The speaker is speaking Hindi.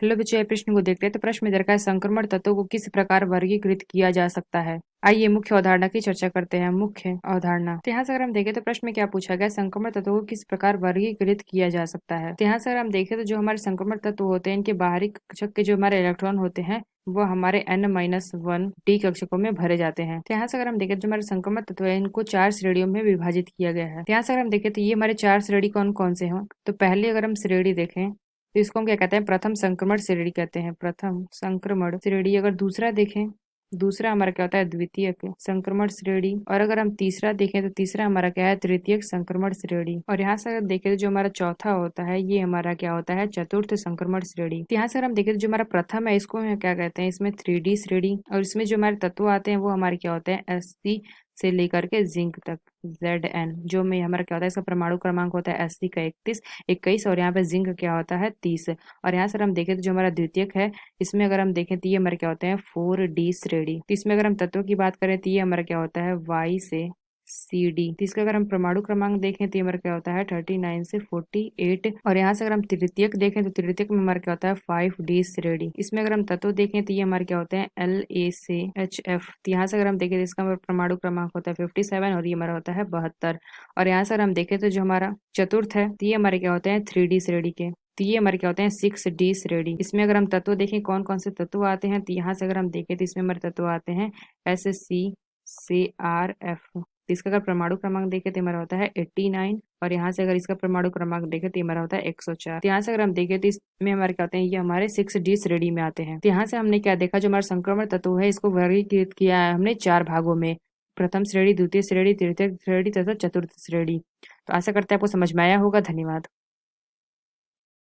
हेलो बच्चों, ये प्रश्न को देखते हैं। तो प्रश्न में दर्शाया संक्रमण तत्वों को किस प्रकार वर्गीकृत किया जा सकता है। आइए मुख्य अवधारणा की चर्चा करते हैं। मुख्य अवधारणा। तो यहाँ से अगर हम देखें तो प्रश्न में क्या पूछा गया, संक्रमण तत्वों को किस प्रकार वर्गीकृत किया जा सकता है। तो यहाँ से अगर हम देखें तो जो हमारे संक्रमण तत्व होते हैं, इनके बाहरी कक्षक के जो हमारे इलेक्ट्रॉन होते हैं वो हमारे n-1 डी कक्षकों में भरे जाते हैं। तो यहाँ से अगर हम देखें जो हमारे संक्रमण तत्व है इनको 4 श्रेणियों में विभाजित किया गया है। तो यहाँ से अगर हम देखें तो ये हमारे 4 श्रेणी कौन कौन से हैं। तो पहले अगर हम श्रेणी देखें तो इसको हम क्या कहते हैं, प्रथम संक्रमण श्रेणी कहते हैं। प्रथम संक्रमण श्रेणी। अगर दूसरा देखें, दूसरा हमारा क्या होता है, द्वितीयक संक्रमण श्रेणी। और अगर हम तीसरा देखें तो तीसरा हमारा क्या है, तृतीयक संक्रमण श्रेणी। और यहाँ से अगर देखें तो जो हमारा चौथा होता है ये हमारा क्या होता है, चतुर्थ संक्रमण श्रेणी। तो यहाँ से अगर हम देखें तो जो हमारा प्रथम है इसको हम क्या कहते हैं, इसमें 3D श्रेणी। और इसमें जो हमारे तत्व आते हैं वो हमारे क्या होते हैं, Sc से लेकर के जिंक तक, Zn। जो में हमारा क्या होता है, इसका परमाणु क्रमांक होता है Sc का 21, और यहाँ पे जिंक क्या होता है 30। और यहाँ से हम देखें तो जो हमारा द्वितीयक है इसमें अगर हम देखें तो ये हमारे क्या होते हैं 4D श्रेणी। तो इसमें अगर हम तत्वों की बात करें तो ये हमारा क्या होता है Y से CD। तो इसका अगर हम परमाणु क्रमांक देखें तो ये हमारा क्या होता है 39 से 48। और यहाँ से अगर हम तृतीयक देखें तो तृतीयक में हमारा क्या होता है 5D श्रेणी। इसमें अगर हम तत्व देखें तो ये हमारे क्या होते हैं La से HF। तो यहाँ से अगर हम देखें तो इसका परमाणु क्रमांक होता है 57 और ये हमारा होता है 72। और यहाँ से अगर हम देखें तो जो हमारा चतुर्थ है तो ये हमारे क्या होते हैं 3D श्रेणी के। तो ये हमारे क्या होते हैं 6D श्रेणी। इसमें अगर हम तत्व देखें कौन कौन से तत्व आते हैं तो यहाँ से अगर हम देखें तो इसमें हमारे तत्व आते हैं SC से RF। तो इसका अगर परमाणु क्रमांक देखें तो हमारा होता है 89। और यहाँ से अगर इसका परमाणु क्रमांक देखें तो हमारा होता है 104। तो यहाँ से अगर हम देखें तो इसमें हमारे क्या होते हैं, ये हमारे 6D श्रेणी में आते हैं। तो यहाँ से हमने क्या देखा, जो हमारा संक्रमण तत्व है इसको वर्गीकृत किया है हमने 4 भागों में, प्रथम श्रेणी, द्वितीय श्रेणी, तृतीय श्रेणी तथा चतुर्थ श्रेणी। तो आशा करते हैं आपको समझ में आया होगा। धन्यवाद।